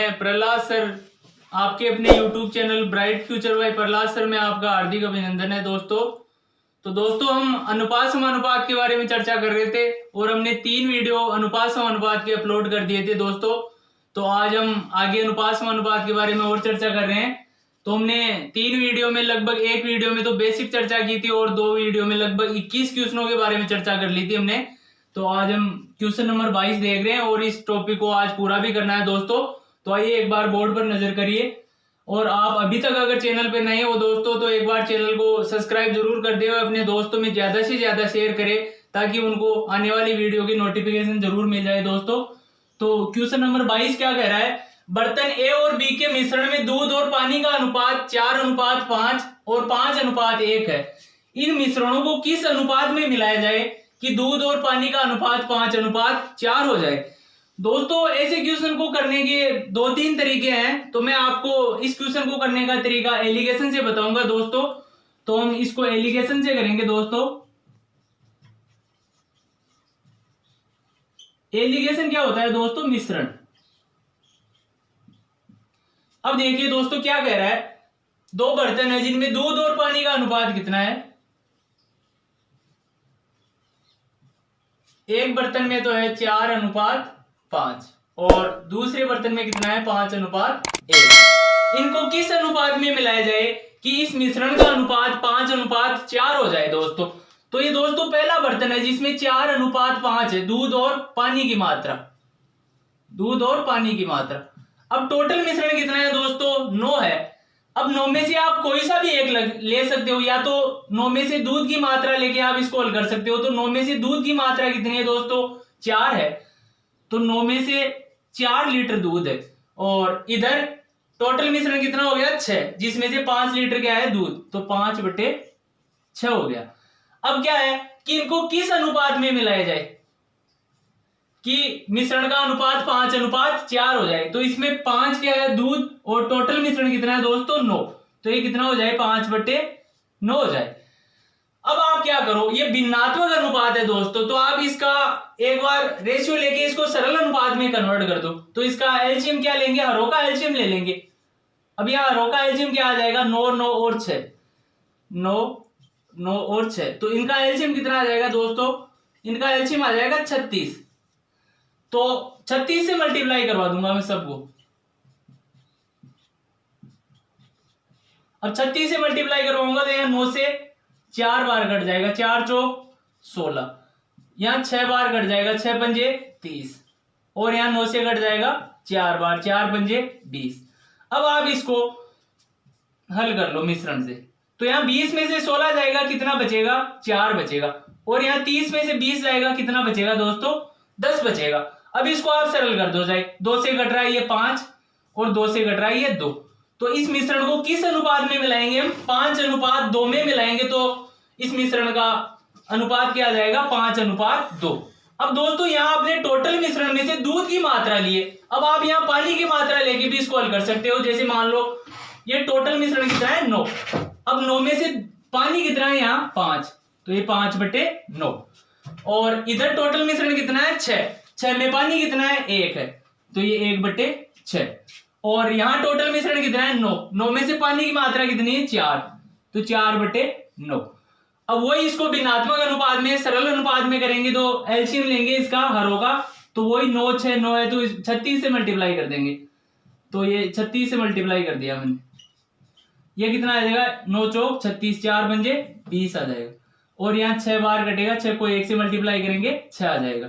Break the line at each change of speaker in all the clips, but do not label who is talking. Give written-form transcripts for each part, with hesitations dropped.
मैं प्रहलाद सर, आपके अपने YouTube channel bright future by Prahlad sir में आपका हार्दिक अभिनंदन है दोस्तों। तो दोस्तों हम अनुपात समानुपात के बारे में चर्चा कर रहे थे और हमने 3 वीडियो अनुपात समानुपात के अपलोड कर दिए थे दोस्तों। तो आज हम आगे अनुपात समानुपात के बारे में और चर्चा कर रहे हैं। तो हमने 3 वीडियो में लगभग एक वीडियो में तो बेसिक चर्चा की थी और 2 वीडियो में लगभग 21 क्वेश्चनों के बारे में चर्चा कर ली थी हमने। तो आज हम क्वेश्चन नंबर 22 देख रहे हैं और इस टॉपिक को आज पूरा भी करना है दोस्तों। तो आइए एक बार बोर्ड पर नजर करिए और आप अभी तक अगर चैनल पे नए हो दोस्तों तो एक बार चैनल को सब्सक्राइब जरूर कर दे और अपने दोस्तों में ज्यादा से ज्यादा शेयर करें ताकि उनको आने वाली वीडियो की नोटिफिकेशन जरूर मिल जाए दोस्तों। तो क्वेश्चन नंबर 22 क्या कह रहा है, बर्तन ए और बी के मिश्रण में दूध और पानी का अनुपात 4:5 और 5:1 है। इन मिश्रणों को किस अनुपात में मिलाया जाए कि दूध और पानी का अनुपात 5:4 हो जाए। दोस्तों ऐसे क्वेश्चन को करने के 2-3 तरीके हैं। तो मैं आपको इस क्वेश्चन को करने का तरीका एलिगेशन से बताऊंगा दोस्तों। तो हम इसको एलिगेशन से करेंगे दोस्तों। एलिगेशन क्या होता है दोस्तों, मिश्रण। अब देखिए दोस्तों क्या कह रहा है, 2 बर्तन है जिनमें दूध और पानी का अनुपात कितना है। एक बर्तन में तो है 4:5 और दूसरे बर्तन में कितना है 5:1। इनको किस अनुपात में मिलाया जाए कि इस मिश्रण का अनुपात 5:4 हो जाए दोस्तों। तो ये दोस्तों पहला बर्तन है जिसमें 4:5 है, दूध और पानी की मात्रा, दूध और पानी की मात्रा। अब टोटल मिश्रण कितना है दोस्तों, 9 है। अब 9 में से आप कोई सा भी एक ले सकते हो, या तो 9 में से दूध की मात्रा लेके आप इसको हल कर सकते हो। तो 9 में से दूध की मात्रा कितनी है दोस्तों, 4 है। तो 9 में से 4 लीटर दूध है और इधर टोटल मिश्रण कितना हो गया, 6, जिसमें से 5 लीटर क्या है दूध, तो 5/6 हो गया। अब क्या है कि इनको किस अनुपात में मिलाया जाए कि मिश्रण का अनुपात 5:4 हो जाए। तो इसमें 5 क्या है दूध और टोटल मिश्रण कितना है दोस्तों 9। तो ये कितना हो जाए 5/9 हो जाए। अब आप क्या करो, ये भिन्नात्मक अनुपात है दोस्तों। तो आप इसका एक बार रेशियो लेके इसको सरल अनुपात में कन्वर्ट कर दो। तो इसका एलसीएम क्या लेंगे, हरों का एलसीएम ले लेंगे। अब यहाँ हरों का एलसीएम क्या आ जाएगा, 9, 9 और 6, 9, 9 और 6। तो इनका एलसीएम कितना आ जाएगा दोस्तों, इनका एलसीएम आ जाएगा 36। तो 36 से मल्टीप्लाई करवा दूंगा मैं सबको। अब 36 से मल्टीप्लाई करवाऊंगा तो यहाँ 9 से 4 बार कट जाएगा, 4 चौक 16। यहाँ 6 बार कट जाएगा, 6 पंजे 30 और यहाँ 9 से कट जाएगा 4 बार, 4 पंजे 20। अब आप इसको हल कर लो मिश्रण से। तो यहाँ 20 में से 16 जाएगा, कितना बचेगा, 4 बचेगा। और यहाँ 30 में से 20 जाएगा, कितना बचेगा दोस्तों, 10 बचेगा। अब इसको आप सरल कर दो जाए, 2 से कट रहा है ये 5 और 2 से कट रहा है ये 2। तो इस मिश्रण को किस अनुपात में मिलाएंगे हम, 5:2 में मिलाएंगे। तो इस मिश्रण का अनुपात क्या आ जाएगा, 5:2। अब दोस्तों यहाँ आपने टोटल मिश्रण में से दूध की मात्रा लिए। अब आप यहाँ पानी की मात्रा लेके भी इसको हल कर सकते हो। जैसे मान लो ये टोटल मिश्रण कितना है 9। अब 9 में से पानी कितना है यहाँ 5, तो ये 5/9 और इधर टोटल मिश्रण कितना है 6 में पानी कितना है 1 है, तो ये 1/6। और यहाँ टोटल मिश्रण कितना है 9 में से पानी की मात्रा कितनी है 4, तो 4/9। अब वही इसको भिन्नात्मक अनुपात में सरल अनुपात में करेंगे तो एलसीएम लेंगे इसका हरों का। तो वही 9, 6, 9 है तो 36 से मल्टीप्लाई कर देंगे। तो ये 36 से मल्टीप्लाई कर दिया मैंने, ये कितना आ जाएगा, 9 चौक 36, 4 पंजे 20 आ जाएगा। और यहाँ 6 बार कटेगा, 6 को 1 से मल्टीप्लाई करेंगे 6 आ जाएगा।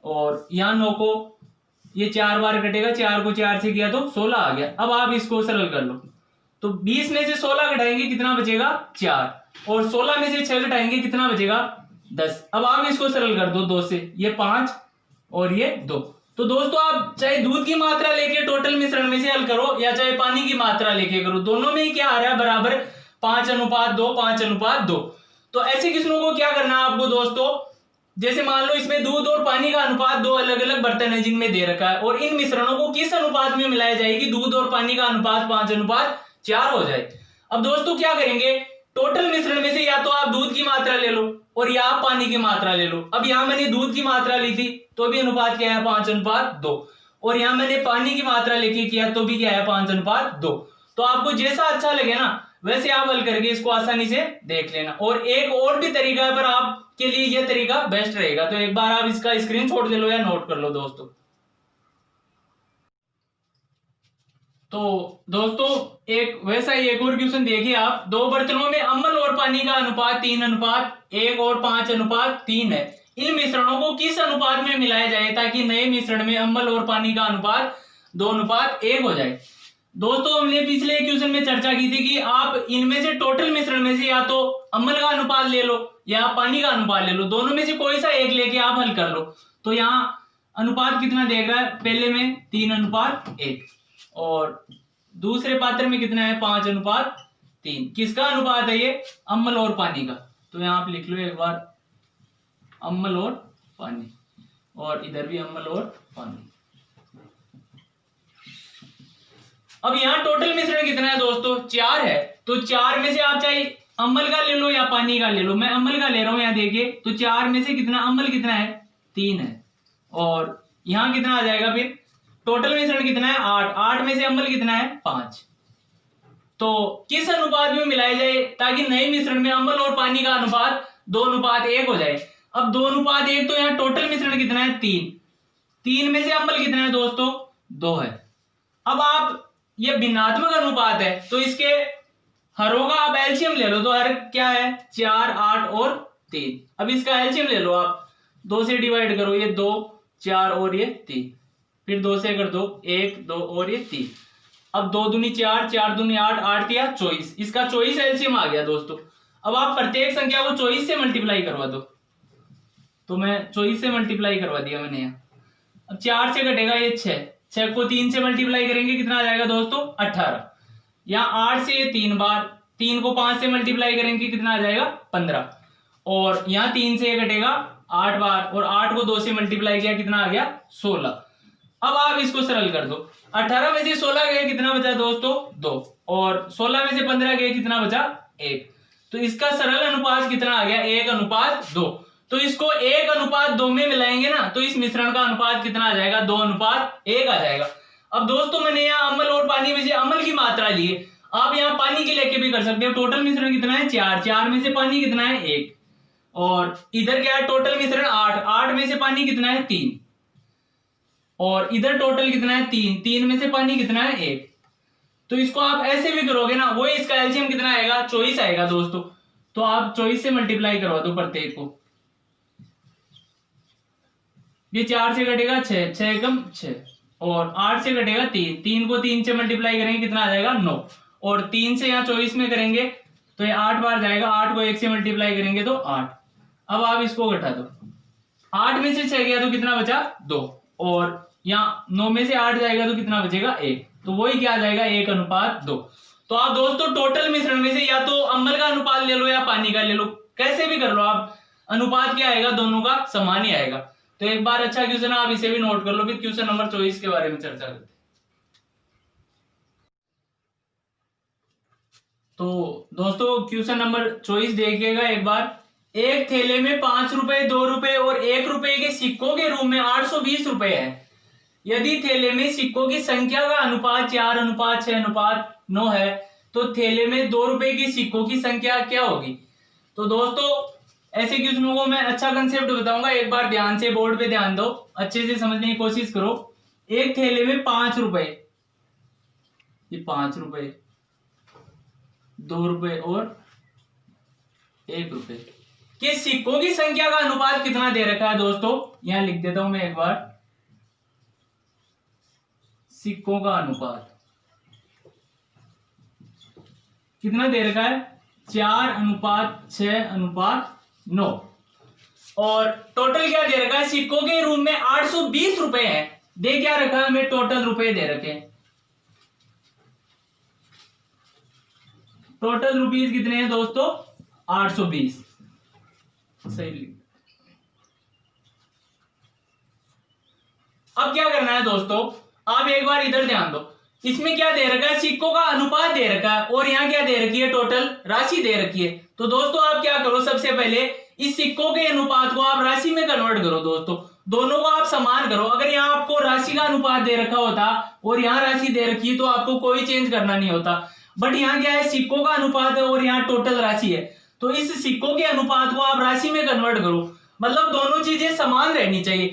और यहाँ 9 को ये 4 बार कटेगा, 4 को 4 से किया तो 16 आ गया। अब आप इसको सरल कर लो। तो 20 में से 16 घटाएंगे, कितना बचेगा 4 और 16 में से 6 घटाएंगे, कितना बचेगा 10। अब आप इसको सरल कर दो, 2 से ये 5 और ये 2। तो दोस्तों आप चाहे दूध की मात्रा लेके टोटल मिश्रण में से हल करो या चाहे पानी की मात्रा लेके करो, दोनों में ही क्या आ रहा है बराबर 5:2, 5:2। तो ऐसे किस्मों को क्या करना है आपको दोस्तों, जैसे मान लो इसमें दूध और पानी का अनुपात 2 अलग अलग बर्तन है जिनमें दे रखा है और इन मिश्रणों को किस अनुपात में मिलाया जाएगी दूध और पानी का अनुपात 5:4 हो जाए। अब दोस्तों क्या करेंगे, टोटल मिश्रण में से या तो आप दूध की मात्रा ले लो और या आप पानी की मात्रा ले लो। अब यहां मैंने दूध की मात्रा ली थी तो अभी अनुपात क्या है 5:2 और यहाँ मैंने पानी की मात्रा लेके किया तो भी क्या है 5:2। तो आपको जैसा अच्छा लगे ना वैसे आप हल करके इसको आसानी से देख लेना। और एक और भी तरीका है पर आपके लिए यह तरीका बेस्ट रहेगा, तो एक बार आप इसका स्क्रीनशॉट ले लो या नोट कर लो दोस्तों। तो दोस्तों एक वैसा ही एक और क्वेश्चन देखिए आप, दो बर्तनों में अम्ल और पानी का अनुपात 3:1 और 5:3 है। इन मिश्रणों को किस अनुपात में मिलाया जाए ताकि नए मिश्रण में अम्ल और पानी का अनुपात 2:1 हो जाए। दोस्तों हमने पिछले क्वेश्चन में चर्चा की थी कि आप इनमें से टोटल मिश्रण में से या तो अम्ल का अनुपात ले लो या पानी का अनुपात ले लो, दोनों में से कोई सा एक लेके आप हल कर लो। तो यहाँ अनुपात कितना देख रहा है, पहले में 3:1 और दूसरे पात्र में कितना है 5:3। किसका अनुपात है ये, अम्ल और पानी का। तो यहाँ आप लिख लो एक बार अम्ल और पानी, और इधर भी अम्ल और पानी। अब यहाँ टोटल मिश्रण कितना है दोस्तों 4 है, तो 4 में से आप चाहे अम्ल का ले लो या पानी का ले लो, मैं अम्ल का ले रहा हूं। यहाँ देखिए तो 4 में से कितना अम्ल कितना है 3 है, और यहाँ कितना आ जाएगा फिर टोटल मिश्रण कितना है 8, 8 में से अम्ल कितना है 5। तो किस अनुपात में मिलाया जाए ताकि नए मिश्रण में अम्ल और पानी का अनुपात 2:1 हो जाए। अब 2:1 तो यहाँ टोटल मिश्रण कितना है 3, 3 में से अम्ल कितना है दोस्तों 2 है। अब आप ये भिन्नात्मक अनुपात है तो इसके हरों का आप एलसीएम ले लो, तो हर क्या है 4, 8 और 3। अब इसका एलसीएम ले लो आप, 2 से डिवाइड करो, ये 2, 4 और ये 3, फिर 2 से कर दो 1, 2 और ये 3। अब 2 दूनी 4, 4 दूनी 8, 8 या 24, इसका 24 एलसीएम आ गया दोस्तों। अब आप प्रत्येक संख्या को 24 से मल्टीप्लाई करवा दो, तो मैं 24 से मल्टीप्लाई करवा दिया मैंने यहाँ। अब 4 से घटेगा ये 6 को 3 से मल्टीप्लाई करेंगे कितना आ जाएगा दोस्तों 18। यहाँ 8 से 3 बार, 3 को 5 से मल्टीप्लाई करेंगे कितना आ जाएगा 15, और यहाँ 3 से घटेगा 8 बार, और 8 को 2 से मल्टीप्लाई किया कितना आ गया 16। अब आप इसको सरल कर दो, 18 में से 16 गए कितना बचा दोस्तों 2, और 16 में से 15 गए कितना बचा 1। तो इसका सरल अनुपात कितना आ गया 1:2। तो इसको 1:2 में मिलाएंगे ना तो इस मिश्रण का अनुपात कितना आ जाएगा 2:1 आ जाएगा। अब दोस्तों मैंने यहाँ अम्ल और पानी में से अम्ल की मात्रा ली है, आप यहाँ पानी की लेके भी कर सकते हो। टोटल मिश्रण कितना है 4, 4 में से पानी कितना है 1, और इधर क्या है टोटल मिश्रण 8, 8 में से पानी कितना है 3, और इधर टोटल कितना है 3, 3 में से पानी कितना है 1। तो इसको आप ऐसे भी करोगे ना, वही इसका एलसीएम कितना आएगा 24 आएगा दोस्तों। तो आप 24 से मल्टीप्लाई करवा दो प्रत्येक को, ये 4 से घटेगा 6, 6 एकम 6, और 8 से घटेगा 3, 3 को 3 से मल्टीप्लाई करेंगे कितना आ जाएगा 9, और 3 से यहाँ 24 में करेंगे तो ये 8 बार जाएगा, 8 को 1 से मल्टीप्लाई करेंगे तो 8। अब आप इसको घटा दो, 8 में से 6 गया तो कितना बचा 2, और यहाँ 9 में से 8 जाएगा तो कितना बचेगा 1, तो वही क्या आ जाएगा 1:2। तो आप दोस्तों टोटल मिश्रण में से या तो अम्ल का अनुपात ले लो या पानी का ले लो, कैसे भी कर लो आप, अनुपात क्या आएगा दोनों का समान ही आएगा। तो एक बार अच्छा क्वेश्चन आप इसे भी नोट कर लो, फिर क्वेश्चन नंबर 24 के बारे में चर्चा करते हैं। तो दोस्तों क्वेश्चन नंबर 24 देखिएगा एक बार, एक थैले में 5 रुपए, 2 रुपए और 1 रुपए के सिक्कों के रूप में 820 रुपए है। यदि थैले में सिक्कों की संख्या का अनुपात 4:6:9 है तो थैले में 2 रुपए की सिक्कों की संख्या क्या होगी। तो दोस्तों ऐसे क्वेश्चनों को मैं अच्छा कंसेप्ट बताऊंगा, एक बार ध्यान से बोर्ड पे ध्यान दो, अच्छे से समझने की कोशिश करो। एक थैले में 5 रुपए, ये 5 रुपए, 2 रुपए और 1 रुपए के सिक्कों की संख्या का अनुपात कितना दे रखा है दोस्तों, यहां लिख देता हूं मैं एक बार, सिक्कों का अनुपात कितना दे रखा है 4:6:9, और टोटल क्या दे रखा है सिक्कों के रूप में 820 रुपए है। दे क्या रखा है हमें टोटल रुपए दे रखे हैं, टोटल रुपीज कितने हैं दोस्तों 820, सही। अब क्या करना है दोस्तों, आप एक बार इधर ध्यान दो, इसमें क्या दे रखा है सिक्कों का अनुपात दे रखा है, और यहाँ क्या दे रखी है टोटल राशि दे रखी है। तो दोस्तों आप क्या करो, सबसे पहले इस सिक्कों के अनुपात को आप राशि में कन्वर्ट करो दोस्तों। दोनों को आप समान करो। अगर यहाँ आपको राशि का अनुपात दे रखा होता और यहाँ राशि दे रखी है तो आपको कोई चेंज करना नहीं होता, बट यहाँ क्या है, सिक्कों का अनुपात है और यहाँ टोटल राशि है, तो इस सिक्कों के अनुपात को आप राशि में कन्वर्ट करो, मतलब दोनों चीजें समान रहनी चाहिए,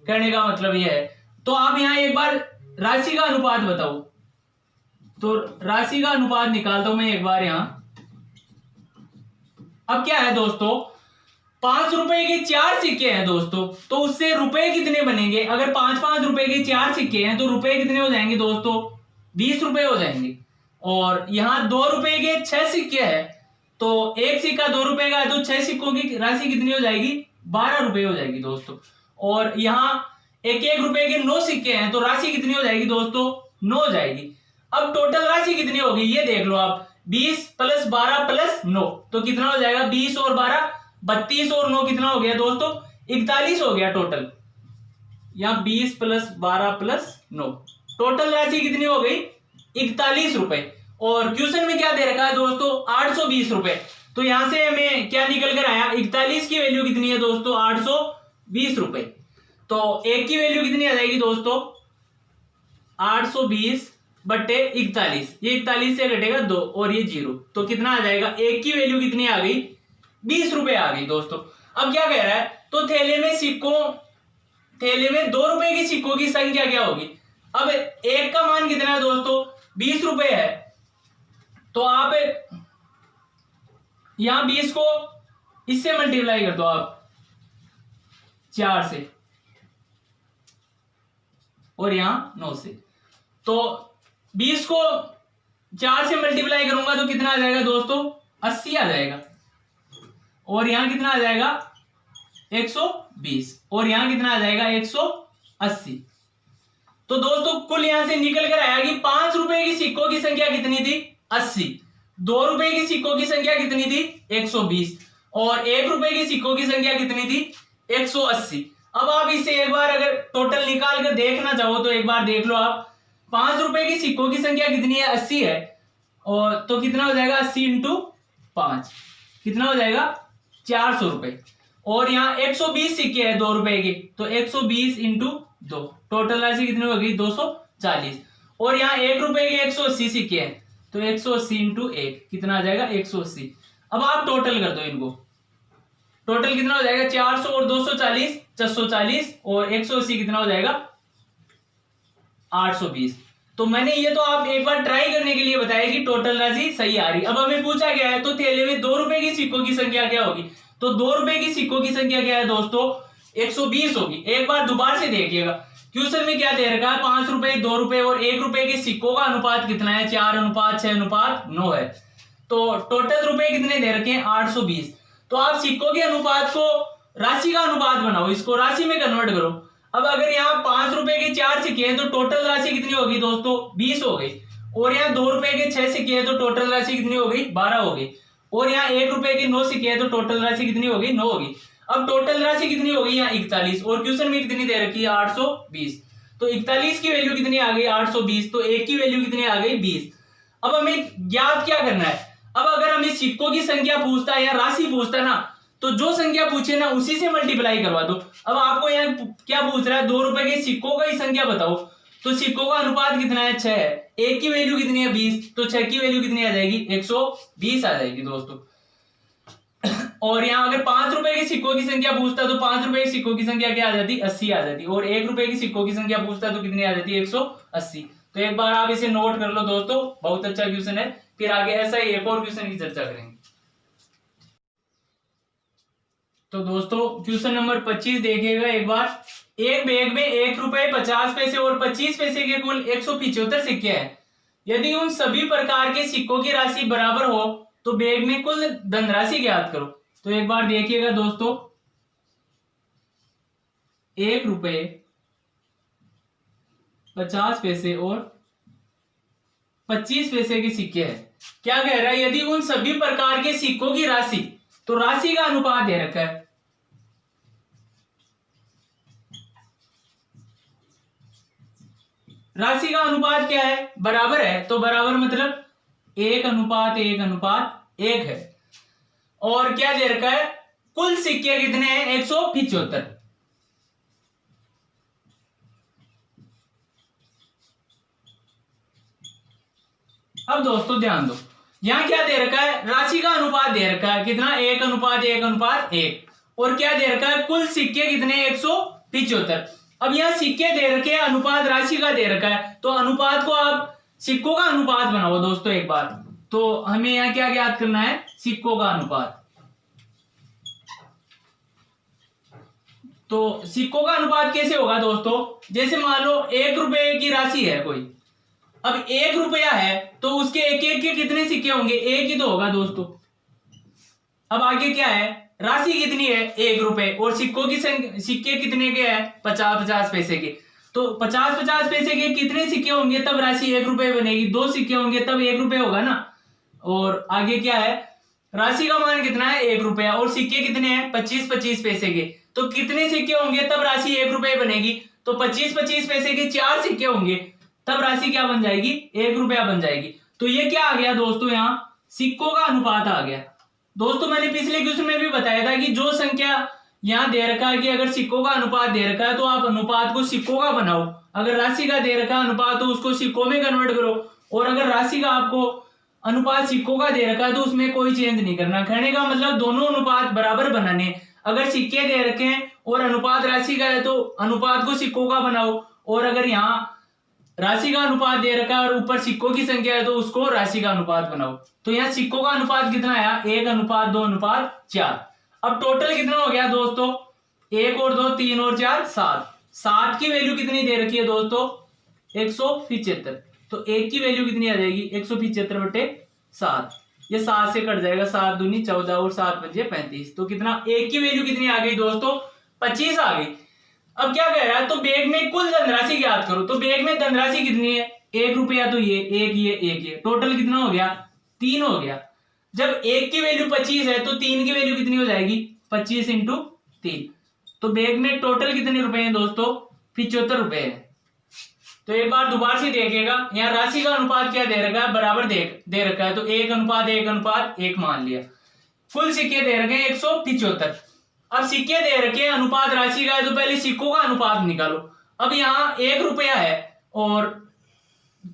कहने का मतलब यह है। तो आप यहाँ एक बार राशि का अनुपात बताओ, तो राशि का अनुपात निकालता हूं मैं एक बार यहाँ। अब क्या है दोस्तों, 5 रुपए के 4 सिक्के हैं दोस्तों, तो उससे रुपए कितने बनेंगे, अगर 5-5 रुपए के 4 सिक्के हैं तो रुपए कितने हो जाएंगे दोस्तों, 20 रुपए हो जाएंगे। और यहाँ 2 रुपए के 6 सिक्के हैं, तो एक सिक्का 2 रुपए का है तो 6 सिक्कों की राशि कितनी हो जाएगी, 12 रुपए हो जाएगी दोस्तों। और यहाँ 1-1 रुपए के 9 सिक्के हैं तो राशि कितनी हो जाएगी दोस्तों, 9 हो जाएगी। अब टोटल राशि कितनी होगी ये देख लो आप, 20 + 12 + 9 तो कितना हो जाएगा, 20 और 12 32 और 9 कितना हो गया दोस्तों, 41 हो गया टोटल। यहाँ 20 + 12 + 9 टोटल राशि कितनी हो गई, 41 रुपए। और क्वेश्चन में क्या दे रखा है दोस्तों, 820 रुपए। तो यहां से हमें क्या निकल कर आया, 41 की वैल्यू कितनी है दोस्तों, 820 रुपए। तो एक की वैल्यू कितनी आ जाएगी दोस्तों, 820 बटे 41, ये 41 से घटेगा 2 और ये 0, तो कितना आ जाएगा, एक की वैल्यू कितनी आ गई, 20 रुपए आ गई दोस्तों। अब क्या कह रहा है, तो थैले में 2 रुपए की सिक्कों की संख्या क्या होगी। अब एक का मान कितना है दोस्तों, 20 रुपए है, तो आप यहां 20 को इससे मल्टीप्लाई कर दो आप 4 से और यहां 9 से, तो 20 को 4 से मल्टीप्लाई करूंगा तो कितना आ जाएगा दोस्तों, 80 आ जाएगा। और यहां कितना आ जाएगा, 120, और यहां कितना आ जाएगा, 180। तो दोस्तों कुल यहां से निकल कर आया कि 5 रुपए की सिक्कों की संख्या कितनी थी, 80, 2 रुपए की सिक्कों की संख्या कितनी थी, 120, और 1 रुपए की सिक्कों की संख्या कितनी थी, 180। अब आप इसे एक बार अगर टोटल निकाल कर देखना चाहो तो एक बार देख लो आप, 5 रुपए की सिक्कों की संख्या कितनी है, 80 है, और तो कितना हो जाएगा, 80 × 5 कितना हो जाएगा, 400 रुपए। और यहाँ 120 सिक्के हैं 2 रुपए के, तो 120 × 2 टोटल राशि कितनी होगी, 240। और यहाँ 1 रुपए के 180 सिक्के हैं, तो 180 × 1 कितना आ जाएगा, 180। अब आप टोटल कर दो इनको, टोटल कितना हो जाएगा, 400 और 240 440, और 180 कितना हो जाएगा, 820। तो मैंने ये तो आप एक बार ट्राई करने के लिए बताया कि टोटल राशि सही आ रही। अब हमें पूछा गया है तो थैले में 2 रुपए की सिक्कों की संख्या क्या होगी, तो 2 रुपए की सिक्कों की संख्या क्या है दोस्तों, 120 होगी। एक बार दोबारा से देखिएगा, क्वेश्चन में क्या दे रखा है, 5 रुपए, 2 रुपए और 1 रुपए के सिक्कों का अनुपात कितना है, 4:6:9 है। तो टोटल रुपए कितने दे रखे हैं, 820। तो आप सिक्कों के अनुपात को राशि का अनुपात बनाओ, इसको राशि में कन्वर्ट करो। अब अगर यहाँ 5 रुपए के 4 सिक्के हैं तो टोटल राशि कितनी होगी दोस्तों, 20 हो गई। और यहाँ 2 रुपए के 6 सिक्के हैं तो टोटल राशि कितनी हो गई, 12 हो गई। और यहाँ 1 रुपए के 9 सिक्के हैं तो टोटल राशि कितनी हो गई, 9 होगी। अब टोटल राशि कितनी होगी, यहाँ 41, और क्वेश्चन में कितनी दे रखी है, 820। तो 41 की वैल्यू कितनी आ गई, 820, तो 1 की वैल्यू कितनी आ गई, 20। अब हमें ज्ञात क्या करना है, अब अगर हमें सिक्कों की संख्या पूछता है या राशि पूछता है ना, तो जो संख्या पूछे ना उसी से मल्टीप्लाई करवा दो। अब आपको यहाँ क्या पूछ रहा है, 2 रुपए के सिक्कों का ही संख्या बताओ, तो सिक्कों का अनुपात कितना है, 6 है। 1 की वैल्यू कितनी है, 20, तो 6 की वैल्यू कितनी आ जाएगी, 120 आ जाएगी दोस्तों। और यहाँ अगर 5 रुपए के सिक्कों की संख्या पूछता तो 5 रुपए के सिक्कों की संख्या क्या आ जाती, 80 आ जाती। और 1 रुपए की सिक्कों की संख्या पूछता तो कितनी आ जाती है, 180। तो एक बार आप इसे नोट कर लो दोस्तों, बहुत अच्छा क्वेश्चन है। फिर आगे ऐसा ही एक और क्वेश्चन की चर्चा करेंगे। तो दोस्तों क्वेश्चन नंबर 25 देखिएगा एक बार। एक बैग में 1 रुपए 50 पैसे और 25 पैसे के कुल 175 सिक्के हैं। यदि उन सभी प्रकार के सिक्कों की राशि बराबर हो तो बैग में कुल धनराशि ज्ञात करो। तो एक बार देखिएगा दोस्तों, 1 रुपए 50 पैसे और 25 पैसे के सिक्के हैं। क्या कह रहा है, यदि उन सभी प्रकार के सिक्कों की राशि, तो राशि का अनुपात दे रखा है। राशि का अनुपात क्या है, बराबर है, तो बराबर मतलब 1:1:1 है। और क्या दे रखा है, कुल सिक्के कितने हैं, 175। अब दोस्तों ध्यान दो, यहाँ क्या दे रखा है, राशि का अनुपात दे रखा है कितना, 1:1:1, और क्या दे रखा है, कुल सिक्के कितने, 175। अब यहाँ सिक्के दे रखे हैं, अनुपात राशि का दे रखा है, तो अनुपात को आप सिक्कों का अनुपात बनाओ दोस्तों एक बार। तो हमें यहाँ क्या ज्ञात करना है, सिक्कों का अनुपात। तो सिक्कों का अनुपात कैसे होगा दोस्तों, जैसे मान लो 1 रुपए की राशि है कोई, अब 1 रुपया है तो उसके एक एक के कितने सिक्के होंगे, एक ही तो होगा दोस्तों। अब आगे क्या है, राशि कितनी है, 1 रुपए, और सिक्कों की सिक्के कितने के हैं, 50-50 पैसे के। तो 50-50 पैसे के कितने सिक्के होंगे तब राशि 1 रुपए बनेगी, 2 सिक्के होंगे तब 1 रुपए होगा ना। और आगे क्या है, राशि का मान कितना है, 1 रुपया, और सिक्के कितने हैं, 25-25 पैसे के। तो कितने सिक्के होंगे तब राशि 1 रुपए बनेगी, तो 25-25 पैसे के 4 सिक्के होंगे तब राशि क्या बन जाएगी, 1 रुपया बन जाएगी। तो ये क्या आ गया दोस्तों, यहाँ सिक्कों का अनुपात आ गया। दोस्तों मैंने पिछले क्वेश्चन में भी बताया था कि जो संख्या यहाँ दे रखा है कि अगर सिक्कों का अनुपात दे रखा है तो आप अनुपात को सिक्कों का बनाओ, अगर राशि का दे रखा है अनुपात तो उसको सिक्कों में कन्वर्ट करो, और अगर राशि का आपको अनुपात सिक्कों का दे रखा है तो उसमें कोई चेंज नहीं करना। कहने का मतलब दोनों अनुपात बराबर बनाने, अगर सिक्के दे रखे हैं और अनुपात राशि का है तो अनुपात को सिक्कों का बनाओ, और अगर यहाँ राशि का अनुपात दे रखा है और ऊपर सिक्कों की संख्या है तो उसको राशि का अनुपात बनाओ। तो यहाँ सिक्कों का अनुपात कितना आया, 1:2:4। अब टोटल कितना हो गया दोस्तों, 1 और 2 3 और 4 7। 7 की वैल्यू कितनी दे रखी है दोस्तों, 175। तो 1 की वैल्यू कितनी आ जाएगी, 175/7। ये 7 से कट जाएगा, 7 दूनी 14 और 7 पंजे 35। तो कितना, 1 की वैल्यू कितनी आ गई दोस्तों, 25 आ गई। अब क्या कह रहा है, तो बैग में कुल धनराशि ज्ञात करो। तो बैग में धनराशि कितनी है, 1 रुपया, तो ये 1 ये टोटल कितना हो गया, 3 हो गया। जब 1 की वैल्यू 25 है तो 3 की वैल्यू कितनी हो जाएगी, 25 × 3। तो बैग में टोटल कितने रुपए हैं दोस्तों, 75 रुपए है। तो एक बार दोबारा से देखिएगा, यहाँ राशि का अनुपात क्या दे रखा है, बराबर दे रखा है, तो 1:1:1 मान लिया। कुल सिक्के दे रखे हैं 175। अब सिक्के दे रखे हैं, अनुपात राशि का है, तो पहले सिक्कों का अनुपात निकालो। अब यहाँ 1 रुपया है और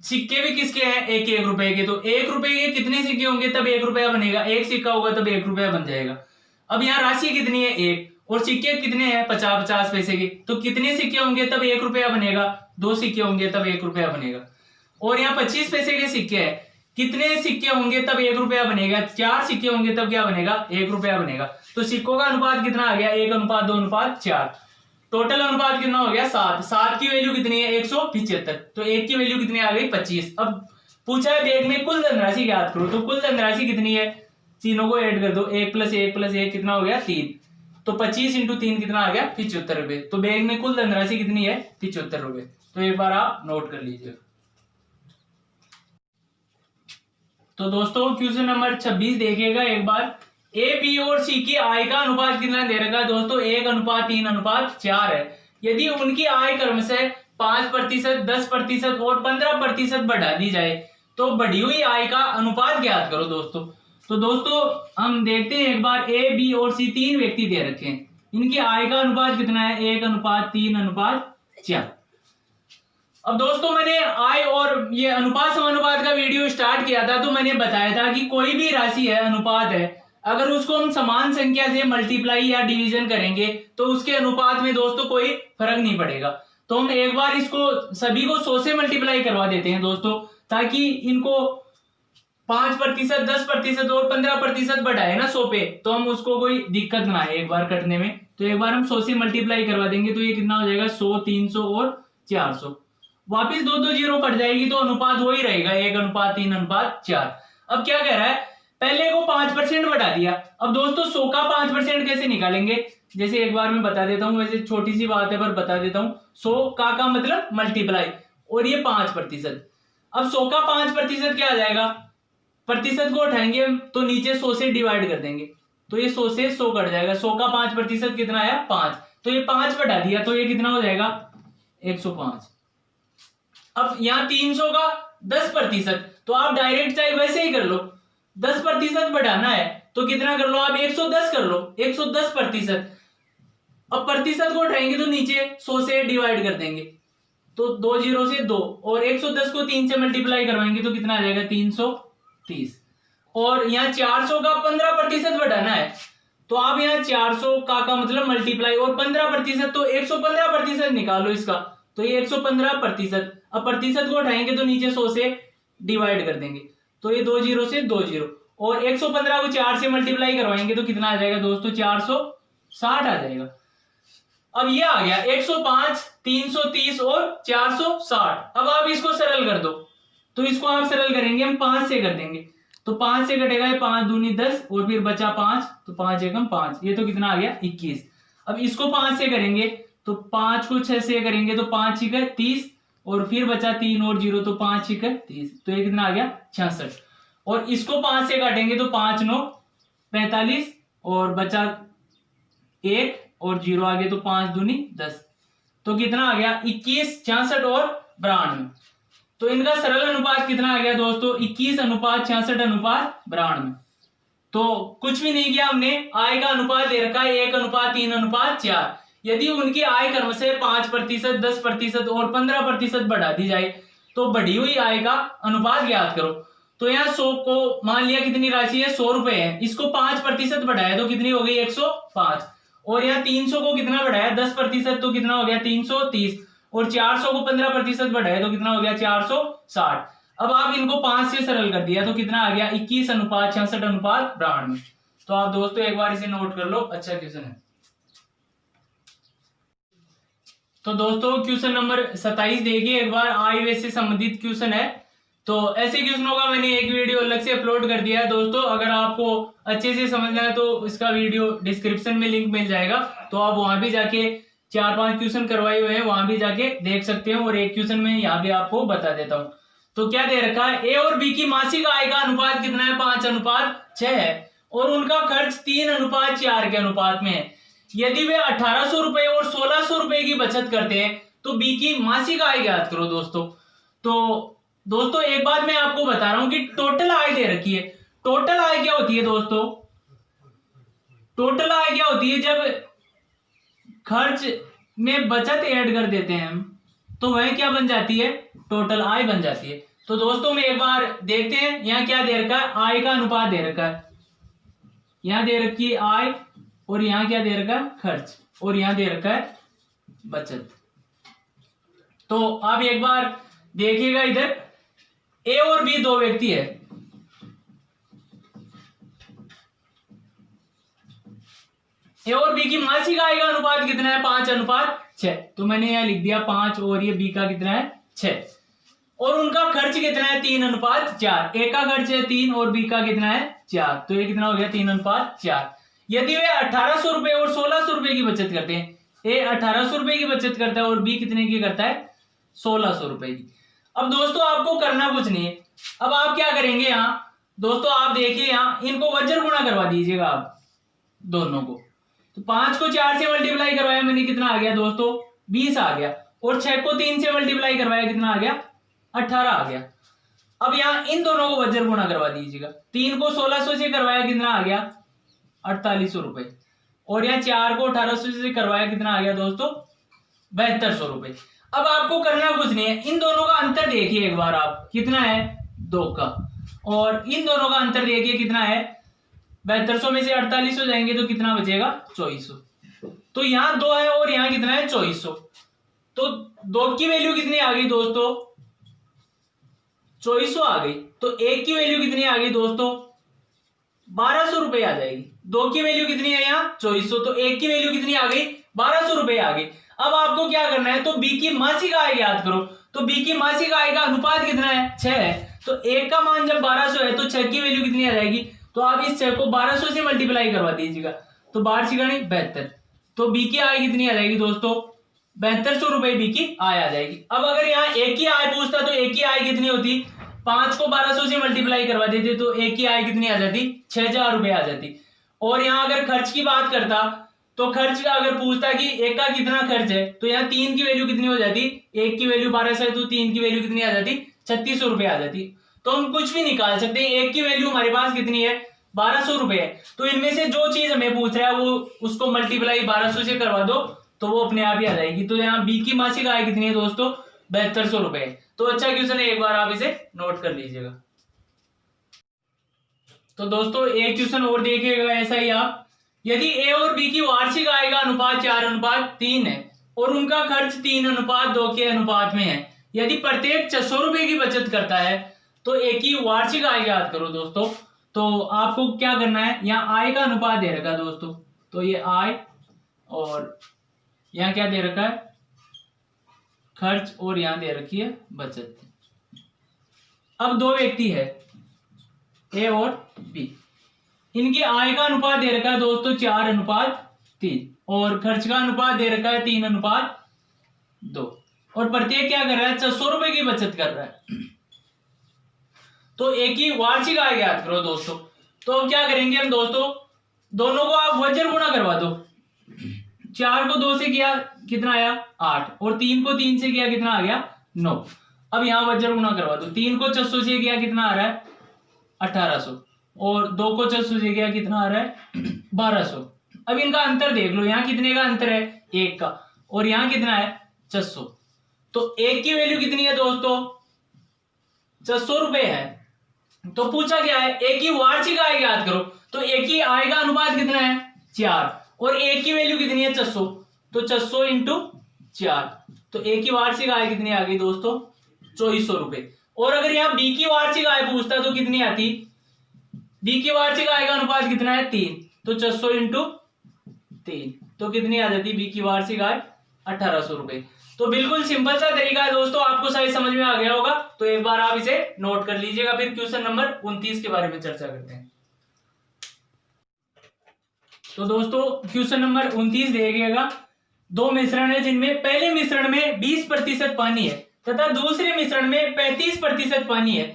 सिक्के भी किसके हैं, 1 रुपए के। तो 1 रुपए के कितने सिक्के होंगे तब 1 रुपया बनेगा, 1 सिक्का होगा तब 1 रुपया बन जाएगा। अब यहाँ राशि कितनी है, 1, और सिक्के कितने हैं, 50-50 पैसे के। तो कितने सिक्के होंगे तब 1 रुपया बनेगा, 2 सिक्के होंगे तब 1 रुपया बनेगा। और यहाँ 25 पैसे के सिक्के हैं, कितने सिक्के होंगे तब 1 रुपया बनेगा, 4 सिक्के होंगे तब क्या बनेगा, 1 रुपया बनेगा। तो सिक्कों का अनुपात कितना आ गया, 1:2:4। टोटल अनुपात कितना हो गया, 7। 7 की वैल्यू कितनी है, 175। तो 1 की वैल्यू कितनी आ गई, 25। अब पूछा है बैग में कुल धनराशि ज्ञात करो। तो कुल धनराशि कितनी है, तीनों को ऐड कर दो, 1 + 1 + 1 कितना हो गया, 3। तो 25 × 3 कितना आ गया, 75 रुपए। तो बैग में कुल धनराशि कितनी है, 75 रुपए। तो एक बार आप नोट कर लीजिए। तो दोस्तों क्वेश्चन नंबर 26 देखिएगा एक बार। ए, बी और सी की आय का अनुपात कितना दे रखा है दोस्तों, 1:3:4 है। यदि उनकी आय क्रमशः 5%, 10% और 15% बढ़ा दी जाए तो बढ़ी हुई आय का अनुपात ज्ञात करो दोस्तों। तो दोस्तों हम देखते हैं एक बार, ए, बी और सी 3 व्यक्ति दे रखे हैं, इनकी आय का अनुपात कितना है, 1:3:4। अब दोस्तों मैंने आय और ये अनुपात समानुपात का वीडियो स्टार्ट किया था, तो मैंने बताया था कि कोई भी राशि है, अनुपात है, अगर उसको हम समान संख्या से मल्टीप्लाई या डिवीजन करेंगे तो उसके अनुपात में दोस्तों कोई फर्क नहीं पड़ेगा। तो हम एक बार इसको सभी को 100 से मल्टीप्लाई करवा देते हैं दोस्तों, ताकि इनको 5%, 10% और 15% बढ़ाए ना 100 पे, तो हम उसको कोई दिक्कत ना आए एक बार कटने में। तो एक बार हम 100 से मल्टीप्लाई करवा देंगे तो ये कितना हो जाएगा, 100, 300 और 400। वापिस 2 जीरो कट जाएगी तो अनुपात वही रहेगा, 1:3:4। अब क्या कह रहा है, पहले को 5% बढ़ा दिया। अब दोस्तों 100 का 5% कैसे निकालेंगे, जैसे एक बार मैं बता देता हूं, वैसे छोटी सी बात है पर बता देता हूं। 100 का मतलब मल्टीप्लाई, और ये 5%। अब 100 का 5% क्या आ जाएगा, प्रतिशत को उठाएंगे तो नीचे 100 से डिवाइड कर देंगे, तो ये 100 से 100 कट जाएगा। 100 का 5% कितना आया, 5। तो ये 5 बढ़ा दिया तो ये कितना हो जाएगा, 105। अब यहाँ 300 का 10%, तो आप डायरेक्ट चाहे वैसे ही कर लो, 10% बढ़ाना है तो कितना कर लो आप, 110 कर लो, 110%। अब प्रतिशत को उठाएंगे तो नीचे 100 से डिवाइड कर देंगे, तो 2 जीरो से 2, और 110 को 3 से मल्टीप्लाई करवाएंगे तो कितना आ जाएगा 330। और यहाँ 400 का 15% बढ़ाना है, तो आप यहाँ 400 का मतलब मल्टीप्लाई और 15%, तो 115% निकालो इसका, तो ये 115%। अब प्रतिशत को उठाएंगे तो नीचे 100 से डिवाइड कर देंगे, तो ये 2 जीरो से 2 जीरो, और 115 को 4 से मल्टीप्लाई करवाएंगे तो कितना आ जाएगा दोस्तों 460 आ जाएगा। अब ये आ गया 105, 330 और 460। अब आप इसको सरल कर दो, तो इसको आप सरल करेंगे, हम 5 से कर देंगे, तो 5 से कटेगा 5 दूनी 10 और फिर बचा 5, तो 5 एकम 5, ये तो कितना आ गया 21। अब इसको 5 से करेंगे तो 5 को 6 से करेंगे तो 5 छिक 30, और फिर बचा 3 और 0, तो 5 छिक 30, तो ये कितना आ गया 66। और इसको 5 से काटेंगे तो 5 9 45, और बचा 1 और 0 आ गया, तो 5 दूनी 10, तो कितना आ गया 21, 66 और 92। तो इनका सरल अनुपात कितना आ गया दोस्तों 21:66:92। तो कुछ भी नहीं किया हमने, आय का अनुपात दे रखा है 1:3:4। यदि उनकी आय क्रम से 5%, 10% और 15% बढ़ा दी जाए तो बढ़ी हुई आय का अनुपात ज्ञात करो। तो यहाँ 100 को मान लिया कितनी राशि है 100 रुपए है, इसको 5% बढ़ाया तो कितनी हो गई 105, और यहाँ 300 को कितना बढ़ाया 10%, तो कितना हो गया 330, और 400 को 15% बढ़ाया तो कितना हो गया 460। अब आप इनको 5 से सरल कर दिया तो कितना आ गया 21:66:92। तो आप दोस्तों एक बार इसे नोट कर लो, अच्छा क्वेश्चन है। तो दोस्तों क्वेश्चन नंबर 27 देखिए एक बार, आय व्यय से संबंधित क्वेश्चन है। तो ऐसे क्वेश्चनों का मैंने एक वीडियो अलग से अपलोड कर दिया है दोस्तों, अगर आपको अच्छे से समझना है तो इसका वीडियो डिस्क्रिप्शन में लिंक मिल जाएगा, तो आप वहां भी जाके 4-5 क्वेश्चन करवाए हुए हैं, वहां भी जाके देख सकते हैं, और एक क्वेश्चन में यहाँ भी आपको बता देता हूँ। तो क्या दे रखा है, ए और बी की मासिक आय का अनुपात कितना है 5:6 है, और उनका खर्च 3:4 के अनुपात में है। यदि वे 1800 रुपए और 1600 रुपए की बचत करते हैं तो बी की मासिक आय ज्ञात करो दोस्तों। तो दोस्तों एक बात मैं आपको बता रहा हूं कि टोटल आय दे रखी है। टोटल आय क्या होती है दोस्तों, टोटल आय क्या होती है जब खर्च में बचत ऐड कर देते हैं हम, तो वह क्या बन जाती है टोटल आय बन जाती है। तो दोस्तों में एक बार देखते हैं यहाँ क्या दे रखा है, आय का अनुपात दे रखा है, यहाँ दे रखी है आय, और यहाँ क्या दे रखा है खर्च, और यहाँ दे रखा है बचत। तो आप एक बार देखिएगा, इधर ए और बी दो व्यक्ति है, ए और बी की मासिक आय का अनुपात कितना है 5:6, तो मैंने यहाँ लिख दिया 5, और ये बी का कितना है 6, और उनका खर्च कितना है 3:4। ए का खर्च है 3 और बी का कितना है 4, तो ये कितना हो गया 3:4। यदि वे 1800 रुपए और 1600 रुपए की बचत करते हैं, ए 1800 रुपए की बचत करता है और बी कितने की करता है 1600 रुपए की। अब दोस्तों आपको करना कुछ नहीं है, अब आप क्या करेंगे यहाँ दोस्तों, आप देखिए यहाँ इनको वज्र गुणा करवा दीजिएगा आप दोनों को। तो 5 को 4 से मल्टीप्लाई करवाया मैंने, कितना आ गया दोस्तों 20 आ गया, और 6 को 3 से मल्टीप्लाई करवाया कितना आ गया 18 आ गया। अब यहाँ इन दोनों को वज्र गुणा करवा दीजिएगा, 3 को 1600 से करवाया कितना आ गया 4800 रुपए, और यहाँ 4 को 1800 से करवाया कितना आ गया दोस्तों 7200 रुपए। अब आपको करना कुछ नहीं है, इन दोनों का अंतर देखिए एक बार आप, कितना है 2 का, और इन दोनों का अंतर देखिए कितना है 7200 में से 4800 जाएंगे तो कितना बचेगा 2400। तो यहाँ 2 है और यहाँ कितना है 2400, तो 2 की वैल्यू कितनी आ गई दोस्तों 2400 आ गई। तो 1 की वैल्यू कितनी आ गई दोस्तों 1200 रुपए आ जाएगी। 2 की वैल्यू कितनी है यहाँ 2400, तो 1 की वैल्यू कितनी आ गई 1200 रुपए आ गई। अब आपको क्या करना है, तो बी की मासिक आय याद करो, तो बी की मासिक आय का अनुपात कितना है 6 है, तो 1 का मान जब 1200 है तो 6 की वैल्यू कितनी आ जाएगी, तो आप इस 6 को 1200 से मल्टीप्लाई करवा दीजिएगा, तो 12 6 72, तो बी की आय कितनी आ जाएगी दोस्तों 7200 रुपए बी की आय आ जाएगी। अब अगर यहाँ एक ही आय पूछता तो एक ही आय कितनी होती, 5 को 1200 से मल्टीप्लाई करवा देते तो एक की आय कितनी आ जाती 6000 रुपए आ जाती। और यहाँ अगर खर्च की बात करता तो खर्च का अगर पूछता कि एक का कितना खर्च है, तो यहाँ 3 की वैल्यू कितनी हो जाती, 1 की वैल्यू 1200 है तो 3 की वैल्यू कितनी आ जाती 3600 रुपए आ जाती। तो हम कुछ भी निकाल सकते हैं, 1 की वैल्यू हमारे पास कितनी है 1200 रुपए है, तो इनमें से जो चीज हमें पूछ रहा है वो उसको मल्टीप्लाई 1200 से करवा दो तो वो अपने आप ही आ जाएगी। तो यहाँ बी की मासिक आय कितनी है दोस्तों 7200 रुपए। तो अच्छा क्वेश्चन है, एक बार आप इसे नोट कर लीजिएगा। तो दोस्तों एक क्वेश्चन और देखिएगा ऐसा ही आप, यदि ए और बी की वार्षिक आय का अनुपात 4:3 है और उनका खर्च 3:2 के अनुपात में है, यदि प्रत्येक 600 रुपए की बचत करता है तो ए की वार्षिक आय याद करो दोस्तों। तो आपको क्या करना है, यहाँ आय का अनुपात दे रखा है दोस्तों, तो ये आय और यहाँ क्या दे रखा है, खर्च, और यहाँ दे रखी है बचत। अब दो व्यक्ति है ए और बी, इनकी आय का अनुपात दे रखा है दोस्तों 4:3 और खर्च का अनुपात दे रखा है 3:2 और प्रत्येक क्या कर रहा है, 600 रुपए की बचत कर रहा है। तो एक ही वार्षिक आय याद करो दोस्तों। तो अब क्या करेंगे हम दोस्तों, दोनों को आप वज्र गुणा करवा दो। 4 को 2 से किया कितना आया 8 और 3 को 3 से किया कितना आ गया 9। अब यहाँ वज्र गुणा करवा दो, 3 को 600 से किया कितना आ रहा है 1800 और 2 को 600 से किया कितना आ रहा है 1200। अब इनका अंतर देख लो, यहाँ कितने का अंतर है 1 का और यहाँ कितना है 600। तो 1 की वैल्यू कितनी है दोस्तों 600 रुपए है। तो पूछा गया है एक की वार्षिक आय याद करो, तो एक की आय का अनुपात कितना है 4 और एक की वैल्यू कितनी है 600, तो 600 इंटू 4, तो एक की वार्षिक आय कितनी आ गई दोस्तों 2400 रुपए। और अगर यहाँ बी की वार्षिक आय पूछता तो कितनी आती, बी की वार्षिक आय का अनुपात कितना है 3, तो 600 इंटू 3, तो कितनी आ जाती बी की वार्षिक आय 1800 रुपए। तो बिल्कुल सिंपल सा तरीका है दोस्तों, आपको शायद समझ में आ गया होगा। तो एक बार आप इसे नोट कर लीजिएगा। फिर क्वेश्चन नंबर 29 के बारे में चर्चा करते हैं। तो दोस्तों क्वेश्चन नंबर 29 देखिएगा, दो मिश्रण है जिनमें पहले मिश्रण में 20% पानी है तथा दूसरे मिश्रण में 35% पानी है।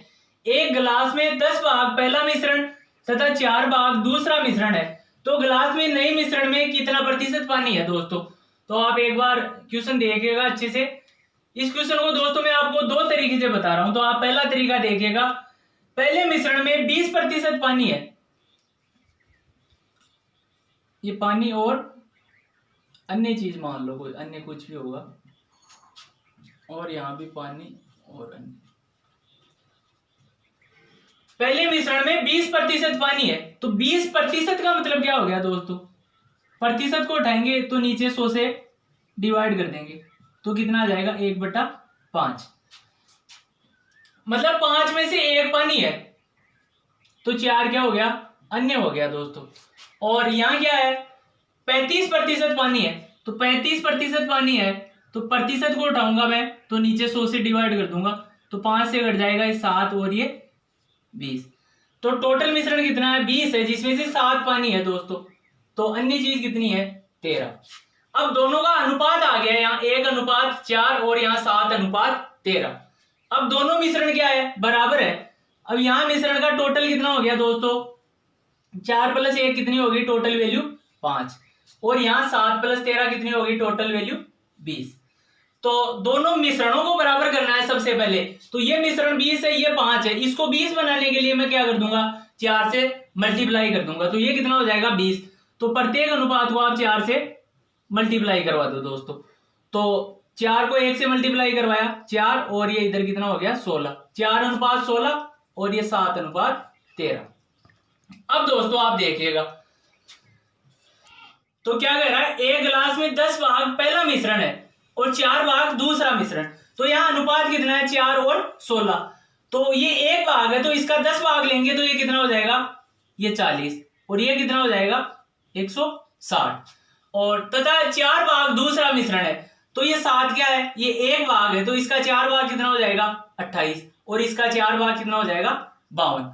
एक गिलास में 10 भाग पहला मिश्रण तथा 4 भाग दूसरा मिश्रण है, तो गिलास में नए मिश्रण में कितना प्रतिशत पानी है दोस्तों। तो आप एक बार क्वेश्चन देखिएगा अच्छे से। इस क्वेश्चन को दोस्तों मैं आपको दो तरीके से बता रहा हूं। तो आप पहला तरीका देखिएगा, पहले मिश्रण में 20% पानी है, ये पानी और अन्य चीज मान लो, कोई अन्य कुछ भी होगा, और यहां भी पानी और अन्य। पहले मिश्रण में 20% पानी है, तो 20% का मतलब क्या हो गया दोस्तों, प्रतिशत को उठाएंगे तो नीचे 100 से डिवाइड कर देंगे तो कितना आ जाएगा 1/5, मतलब 5 में से 1 पानी है, तो 4 क्या हो गया अन्य हो गया दोस्तों। और यहां क्या है 35% पानी है, तो 35% पानी है तो प्रतिशत को उठाऊंगा मैं तो नीचे 100 से डिवाइड कर दूंगा, तो 5 से घट जाएगा ये 7 और ये 20, तो टोटल मिश्रण कितना है 20 है, जिसमें से 7 पानी है दोस्तों। तो अन्य चीज कितनी है 13। अब दोनों का अनुपात आ गया, यहाँ 1:4 और यहाँ 7:13। अब दोनों मिश्रण क्या है बराबर है। अब यहाँ मिश्रण का टोटल कितना हो गया दोस्तों 4 + 1 कितनी होगी टोटल वैल्यू 5, और यहाँ 7 + 13 कितनी होगी टोटल वैल्यू 20। तो दोनों मिश्रणों को बराबर करना है सबसे पहले। तो ये मिश्रण 20 है, ये 5 है, इसको 20 बनाने के लिए मैं क्या कर दूंगा 4 से मल्टीप्लाई कर दूंगा, तो ये कितना हो जाएगा 20। तो प्रत्येक अनुपात को आप 4 से मल्टीप्लाई करवा दो दोस्तों। तो 4 को 1 से मल्टीप्लाई करवाया 4, और ये इधर कितना हो गया 16, 4:16 और ये 7:13। अब दोस्तों आप देखिएगा, तो क्या कह रहा है एक गिलास में 10 भाग पहला मिश्रण है और 4 भाग दूसरा मिश्रण, तो यहाँ अनुपात कितना है 4 और 16, तो ये 1 भाग है तो इसका 10 भाग लेंगे तो ये कितना हो जाएगा ये 40, और ये कितना हो जाएगा 160, और तथा 4 भाग दूसरा मिश्रण है, तो ये 7 क्या है ये 1 भाग है तो इसका 4 भाग कितना हो जाएगा 28, और इसका 4 भाग कितना हो जाएगा 52।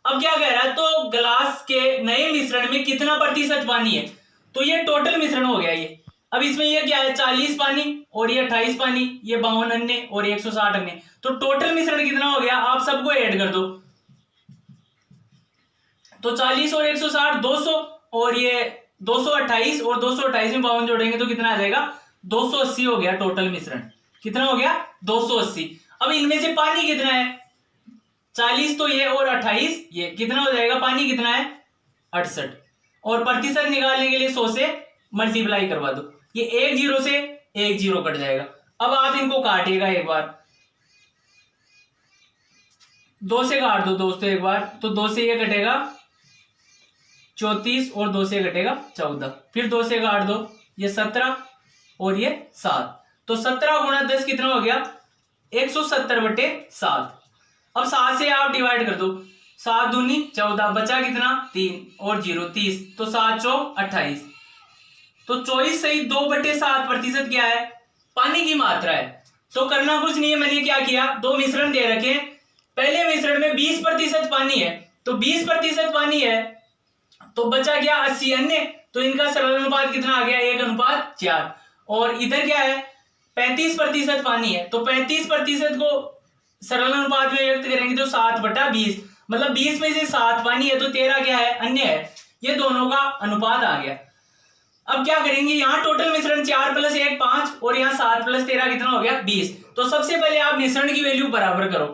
अब क्या कह रहा है तो गिलास के नए मिश्रण में कितना प्रतिशत पानी है, तो ये टोटल मिश्रण हो गया ये। अब इसमें ये क्या है 40 पानी और ये 28 पानी, ये 52 अन्य और 160 अन्य, तो टोटल मिश्रण कितना हो गया आप सबको ऐड कर दो, तो 40 और 160 200, और ये 228 और 228 में 52 जोड़ेंगे तो कितना आ जाएगा 280 हो गया टोटल मिश्रण। कितना हो गया 280। अब इनमें से पानी कितना है 40 तो ये और 28 ये, कितना हो जाएगा पानी कितना है 68, और प्रतिशत निकालने के लिए 100 से मल्टीप्लाई करवा दो, ये 1 0 से 1 0 कट जाएगा, अब आप इनको काटिएगा एक बार, 2 से काट दो दोस्तों एक बार, तो 2 से ये कटेगा 34 और 2 से कटेगा 14, फिर 2 से काट दो, ये 17 और ये 7, तो 17 गुणा 10 कितना हो गया 170/7। अब 7 से आप डिवाइड कर दो, 7 दूनी 14, बचा कितना 3 और 0 30, तो 7 चौक 28, तो 24 सही 2/7% क्या है पानी की मात्रा है। तो करना कुछ नहीं है, मैंने क्या किया, दो मिश्रण दे रखे हैं, पहले मिश्रण में 20% पानी है, तो 20% पानी है तो बचा क्या 80 अन्य, तो इनका सरल अनुपात कितना आ गया 1:4। और इधर क्या है 35% पानी है, तो 35% को सरल अनुपात में व्यक्त करेंगे तो 7/20, मतलब 20 में से 7 पानी है, तो 13 क्या है अन्य है। ये दोनों का अनुपात आ गया। अब क्या करेंगे, यहाँ टोटल मिश्रण 4 + 1 5 और यहाँ 7 + 13 कितना हो गया 20। तो सबसे पहले आप मिश्रण की वैल्यू बराबर करो,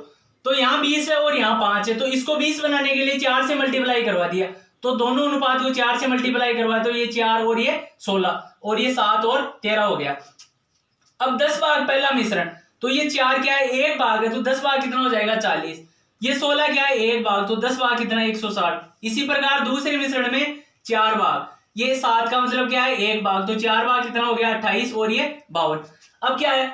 तो यहाँ 20 है और यहाँ 5 है, तो इसको 20 बनाने के लिए 4 से मल्टीप्लाई करवा दिया, तो दोनों अनुपात को 4 से मल्टीप्लाई करवा दो, ये 4 और ये 16 और ये 7 और 13 हो गया। अब 10 भाग पहला मिश्रण, तो ये 4 क्या है 1 भाग है, तो 10 भाग कितना हो जाएगा 40, ये 16 क्या है 1 भाग, तो 10 भाग कितना 160। इसी प्रकार दूसरे मिश्रण में 4 भाग, ये 7 का मतलब क्या है 1 भाग, तो 4 भाग कितना हो गया 28 और ये 52। अब क्या है,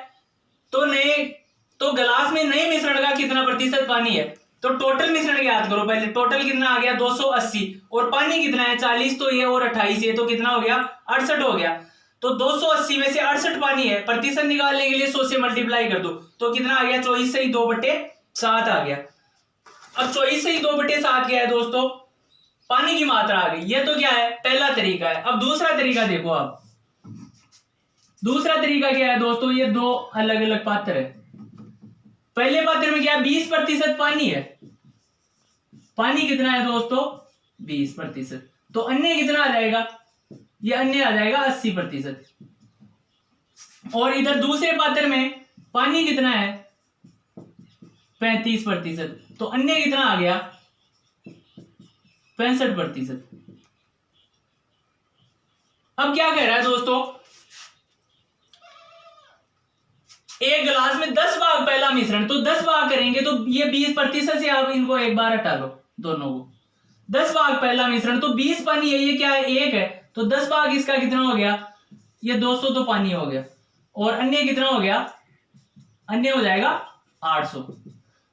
तो गिलास में नए मिश्रण का कितना प्रतिशत पानी है, तो टोटल मिश्रण याद करो पहले, टोटल कितना आ गया 280 और पानी कितना है 40, तो ये और 28 ये तो कितना हो गया 68 हो गया। तो 280 में से 68 पानी है, प्रतिशत निकालने के लिए 100 से मल्टीप्लाई कर दो, तो कितना आ गया 24 सही 2/7 आ गया। अब 24 सही 2/7 क्या है दोस्तों पानी की मात्रा आ गई। ये तो क्या है पहला तरीका है। अब दूसरा तरीका देखो आप, दूसरा तरीका क्या है दोस्तों, ये दो अलग अलग पात्र है। पहले पात्र में क्या 20% पानी है, पानी कितना है दोस्तों 20%, तो अन्य कितना आ जाएगा, ये अन्य आ जाएगा 80%। और इधर दूसरे पात्र में पानी कितना है 35%, तो अन्य कितना आ गया 65%। अब क्या कह रहा है दोस्तों, एक गिलास में 10 भाग पहला मिश्रण, तो 10 भाग करेंगे तो ये 20% से आप इनको एक बार हटा लो, दोनों को 10 भाग पहला मिश्रण, तो 20 पानी है, ये क्या है 1 है, तो 10 भाग इसका कितना हो गया ये 200 तो पानी हो गया, और अन्य कितना हो गया अन्य हो जाएगा 800।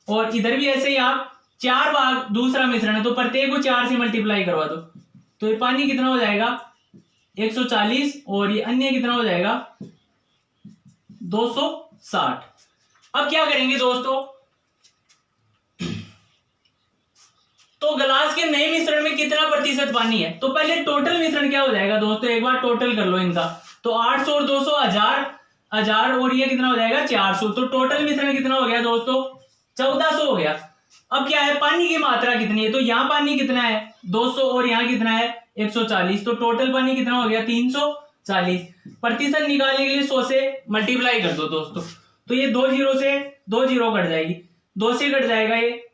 और इधर भी ऐसे ही आप 4 भाग दूसरा मिश्रण है, तो प्रत्येक को 4 से मल्टीप्लाई करवा दो, तो ये पानी कितना हो जाएगा 140 और ये अन्य कितना हो जाएगा 260। अब क्या करेंगे दोस्तों, तो गिलास के नए मिश्रण में कितना प्रतिशत पानी है, तो पहले टोटल मिश्रण क्या हो जाएगा दोस्तों एक बार टोटल कर लो इनका, तो 800 और 200 1000 और ये कितना हो जाएगा 400, तो टोटल मिश्रण कितना हो गया दोस्तों 1400 हो गया। अब क्या है पानी की मात्रा कितनी है, तो यहाँ पानी कितना है 200 और यहाँ कितना है 140, तो टोटल पानी कितना हो गया 340। प्रतिशत निकालने के लिए 100 से मल्टीप्लाई कर दो दोस्तों, तो ये 2 जीरो से 2 जीरो कट जाएगी, 2 से कट जाएगा ये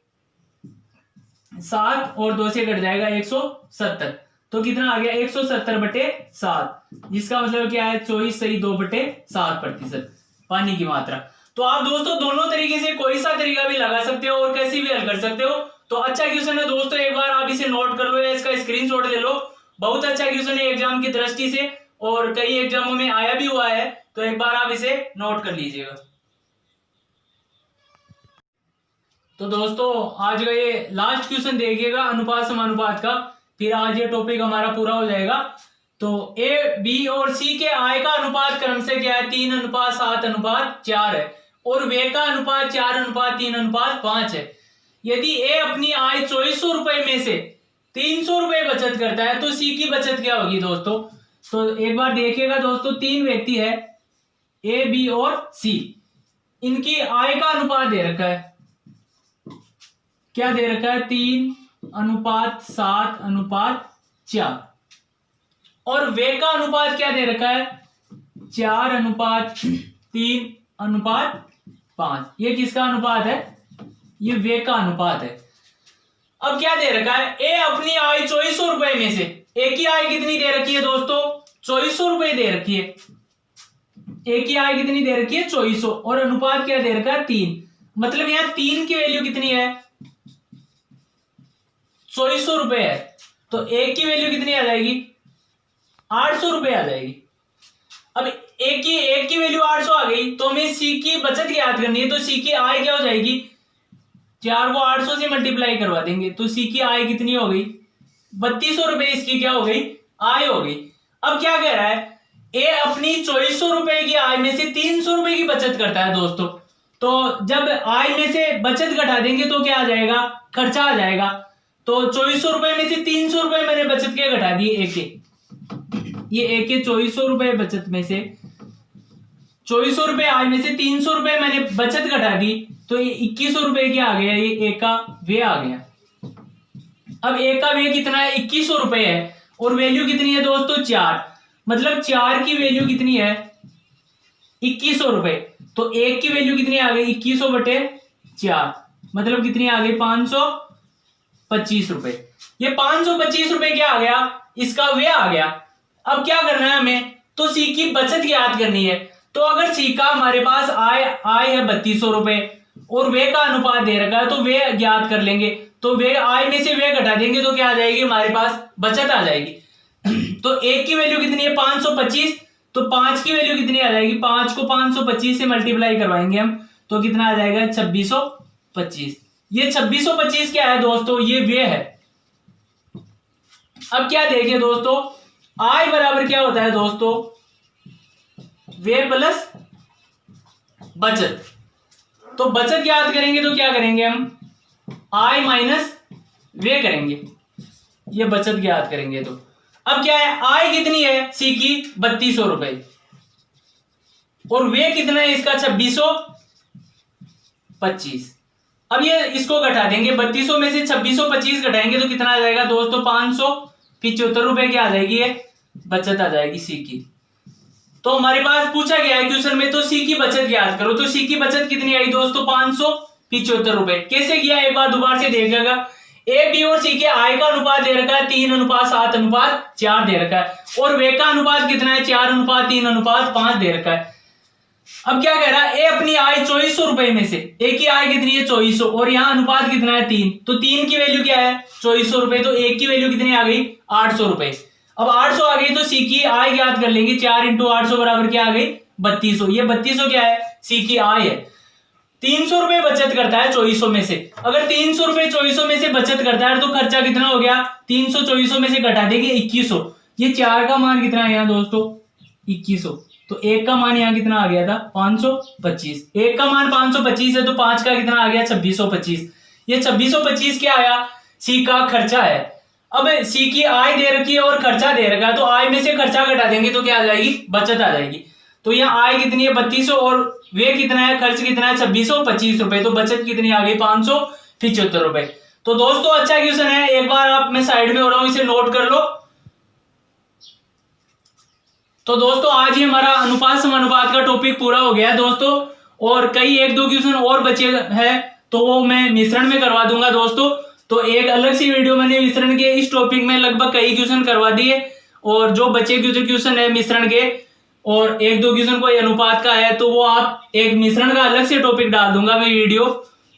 7 और 2 से कट जाएगा 170, तो कितना आ गया 170/7, जिसका मतलब क्या है 24 सही 2/7% पानी की मात्रा। तो आप दोस्तों दोनों तरीके से कोई सा तरीका भी लगा सकते हो और कैसे भी हल कर सकते हो। तो अच्छा क्वेश्चन है दोस्तों, एक बार आप इसे नोट कर लो या इसका स्क्रीनशॉट ले लो, बहुत अच्छा क्वेश्चन है एग्जाम की दृष्टि से और कई एग्जामों में आया भी हुआ है, तो एक बार आप इसे नोट कर लीजिएगा। तो दोस्तों आज का ये लास्ट क्वेश्चन देखिएगा अनुपात समानुपात का, फिर आज ये टॉपिक हमारा पूरा हो जाएगा। तो ए बी और सी के आय का अनुपात क्रमशः क्या है 3:7:4 है और वे का अनुपात 4:3:5 है। यदि ए अपनी आय 2400 रुपए में से 300 रुपए बचत करता है तो सी की बचत क्या होगी दोस्तों। तो एक बार देखिएगा दोस्तों, 3 व्यक्ति है ए बी और सी, इनकी आय का अनुपात दे रखा है, क्या दे रखा है 3:7:4 और वे का अनुपात क्या दे रखा है 4:3:5। ये किसका अनुपात है, ये वे का अनुपात है। अब क्या दे रखा है ए अपनी आय 2400 रुपए में से, ए की आय कितनी दे रखी है दोस्तों 2400 रुपए दे रखी है, ए की आय कितनी दे रखी है 2400 और अनुपात क्या दे रखा है 3। मतलब यहाँ 3 की वैल्यू कितनी है 2400 रुपए है, तो ए की वैल्यू कितनी आ जाएगी 800 रुपए आ जाएगी। अब एक की वैल्यू 800 आ गई तो हमें सी की बचत याद करनी है, तो सी की आय क्या हो जाएगी 4 को 800 से मल्टीप्लाई करवा देंगे तो सी की आय कितनी हो गई 3200 रुपए इसकी क्या हो गई आय हो गई। अब क्या कह रहा है ए अपनी 2400 रुपए की आय में से 300 रुपए की बचत करता है दोस्तों। तो जब आय में से बचत घटा देंगे तो क्या आ जाएगा खर्चा आ जाएगा। तो 2400 रुपए में से 300 रुपए मैंने बचत के घटा दिए ए के, ये ए के 2400 रुपए बचत में से 2400 रुपए आय में से 300 रुपए मैंने बचत घटा दी तो ये 2100 रुपए क्या आ गया, ये ए का वे आ गया। अब ए का वे कितना है 2100 रुपए है और वैल्यू कितनी है दोस्तों 4, मतलब 4 की वैल्यू कितनी है 2100 रुपए, तो एक की वैल्यू कितनी आ गई 2100 बटे 4, मतलब कितनी आ गई 525 रुपए। ये 525 रुपए क्या आ गया इसका वे आ गया। अब क्या करना है हमें, तो सी की बचत याद करनी है। तो अगर सी का हमारे पास आय है 3200 रुपए और वे का अनुपात दे रखा है तो वे ज्ञात कर लेंगे, तो वे आय में से वे घटा देंगे तो क्या आ जाएगी हमारे पास बचत आ जाएगी। तो एक की वैल्यू कितनी है 525, तो 5 की वैल्यू कितनी आ जाएगी 5 को 525 से मल्टीप्लाई करवाएंगे हम तो कितना आ जाएगा 2625। ये 2625 क्या है दोस्तों ये वे है। अब क्या देखिए दोस्तों आय बराबर क्या होता है दोस्तों वे प्लस बचत। तो बचत याद करेंगे तो क्या करेंगे हम आय माइनस वे करेंगे, ये बचत याद करेंगे। तो अब क्या है आय कितनी है सी की 3200 रुपए और वे कितना है इसका 2625। अब ये इसको घटा देंगे 3200 में से 2625 घटाएंगे तो कितना आ जाएगा दोस्तों 575 रुपए की आ जाएगी ये बचत आ जाएगी सी की। तो हमारे पास पूछा गया है क्वेश्चन में तो सी की बचत याद करो, तो सी की बचत कितनी आई दोस्तों 575 रुपए। कैसे किया एक बार दोबारा से देखिएगा, ए बी और सी के आय का अनुपात दे रखा है 3:7:4 दे रखा है और वे का अनुपात कितना है 4:3:5 दे रखा है। अब क्या कह रहा है ए अपनी आय 2400 रुपए में से ए की आय कितनी है 2400 और यहाँ अनुपात कितना है 3, तो 3 की वैल्यू क्या है 2400 रुपए, तो एक की वैल्यू कितनी आ गई 800 रुपए। अब 800 आ गई तो सी की आय याद कर लेंगे 4 × 800 बराबर क्या आ गई 3200। ये 3200 क्या है सी की आय है। 300 रुपए बचत करता है 2400 में से, अगर 300 रुपए 2400 में से बचत करता है तो खर्चा कितना हो गया 300 2400 में से घटा देंगे 2100। ये 4 का मान कितना है यहाँ दोस्तों 2100, तो एक का मान यहाँ कितना आ गया था 525। एक का मान 525 है तो 5 का कितना आ गया 2625। ये 2625 क्या आया सी का खर्चा है। अब सी की आय दे रखी है और खर्चा दे रखा है तो आय में से खर्चा घटा देंगे तो क्या आ जाएगी बचत आ जाएगी। तो यहाँ आय कितनी है 3200 और वे कितना है खर्च कितना है 2625 रुपए, तो बचत कितनी आ गई 575 रुपए। तो दोस्तों अच्छा क्वेश्चन है, एक बार आप मैं साइड में हो रहा हूं इसे नोट कर लो। तो दोस्तों आज ही हमारा अनुपात समानुपात का टॉपिक पूरा हो गया है दोस्तों, और कई 1-2 क्वेश्चन और बचे हैं तो वो मैं मिश्रण में करवा दूंगा दोस्तों। तो एक अलग सी वीडियो मैंने मिश्रण के इस टॉपिक में लगभग कई क्वेश्चन करवा दिए, और जो बचे क्वेश्चन है मिश्रण के और 1-2 क्वेश्चन कोई अनुपात का है तो वो आप एक मिश्रण का अलग से टॉपिक डाल दूंगा मैं वीडियो,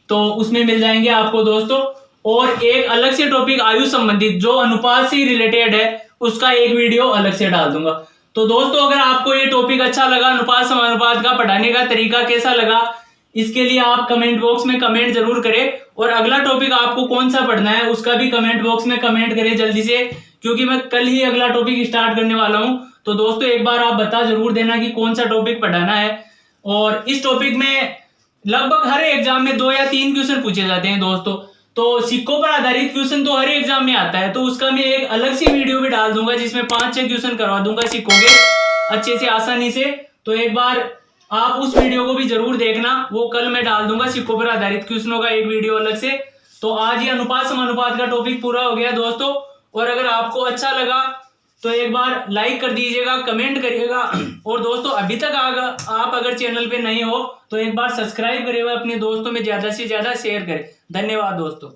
तो उसमें मिल जाएंगे आपको दोस्तों। और एक अलग से टॉपिक आयु संबंधित जो अनुपात से रिलेटेड है उसका एक वीडियो अलग से डाल दूंगा। तो दोस्तों अगर आपको ये टॉपिक अच्छा लगा, अनुपात समानुपात का पढ़ाने का तरीका कैसा लगा, इसके लिए आप कमेंट बॉक्स में कमेंट जरूर करें, और अगला टॉपिक आपको कौन सा पढ़ना है उसका भी कमेंट बॉक्स में कमेंट करें जल्दी से, क्योंकि मैं कल ही अगला टॉपिक स्टार्ट करने वाला हूं। तो दोस्तों एक बार आप बता जरूर देना कि कौन सा टॉपिक पढ़ाना है। और इस टॉपिक में लगभग हर एग्जाम में 2 या 3 क्वेश्चन पूछे जाते हैं दोस्तों, तो सिक्कों पर आधारित क्वेश्चन तो हर एग्जाम में आता है, तो उसका मैं एक अलग सी वीडियो भी डाल दूंगा जिसमें 5-6 क्वेश्चन करवा दूंगा सिक्कों के अच्छे से आसानी से। तो एक बार आप उस वीडियो को भी जरूर देखना, वो कल मैं डाल दूंगा सिक्कों पर आधारित क्वेश्चनों का एक वीडियो अलग से। तो आज ये अनुपात समानुपात का टॉपिक पूरा हो गया दोस्तों, और अगर आपको अच्छा लगा तो एक बार लाइक कर दीजिएगा, कमेंट करिएगा, और दोस्तों अभी तक आप अगर चैनल पे नहीं हो तो एक बार सब्सक्राइब करिएगा, अपने दोस्तों में ज्यादा से ज्यादा शेयर करें। धन्यवाद दोस्तों।